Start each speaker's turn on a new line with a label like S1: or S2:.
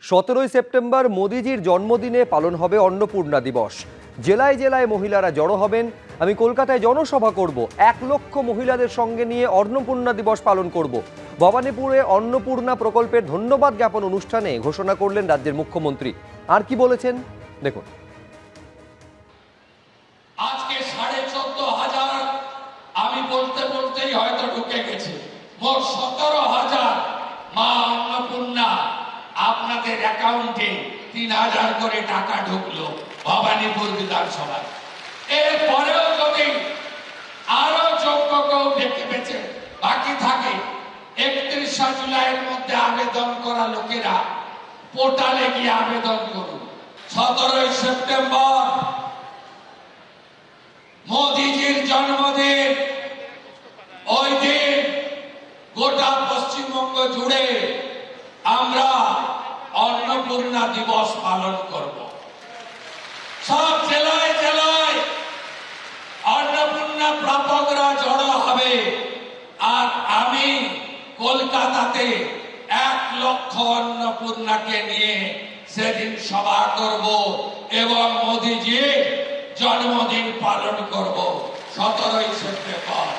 S1: 17 September মোদিজির জন্মদিনে পালন হবে অন্নপূর্ণা দিবস। জেলায় জেলায় মহিলারা জড়ো হবেন। আমি কলকাতায় জনসভা করব, 1 লক্ষ মহিলাদের সঙ্গে নিয়ে অন্নপূর্ণা দিবস পালন করব। ভবানীপুরে অন্নপূর্ণা প্রকল্পের ধন্যবাদ জ্ঞাপন অনুষ্ঠানে ঘোষণা করলেন রাজ্যের মুখ্যমন্ত্রী। আর কি বলেছেন দেখুন।
S2: আজকে 14,500 আমি বলতে বলতেই হয়তো ঢুকে গেছে, মোট 17,000 মা অন্নপূর্ণা আপনাদের অ্যাকাউন্টে 3,000 করে টাকা ঢুকলো ভবানীপুর বিধানসভায়। এরপরেও যদি আরো যোগ্য কেউ দেখে বেঁচে বাকি থাকে, 31 জুলাইয়ের মধ্যে আবেদন করা লোকেরা পোর্টালে গিয়ে আবেদন করুন। 17 সেপ্টেম্বর মোদিজির জন্মদিন। ওই দিন গোটা পশ্চিমবঙ্গ জুড়ে আমরা অন্নপূর্ণা দিবস পালন করব। সব জেলায় জেলায় অন্নপূর্ণা প্রাপকরা জড়ো হবে। আর আমি কলকাতাতে 1 লক্ষ অন্নপূর্ণাকে নিয়ে সেদিন সভা করব এবং মোদিজির জন্মদিন পালন করব 17 সেপ্টেম্বর।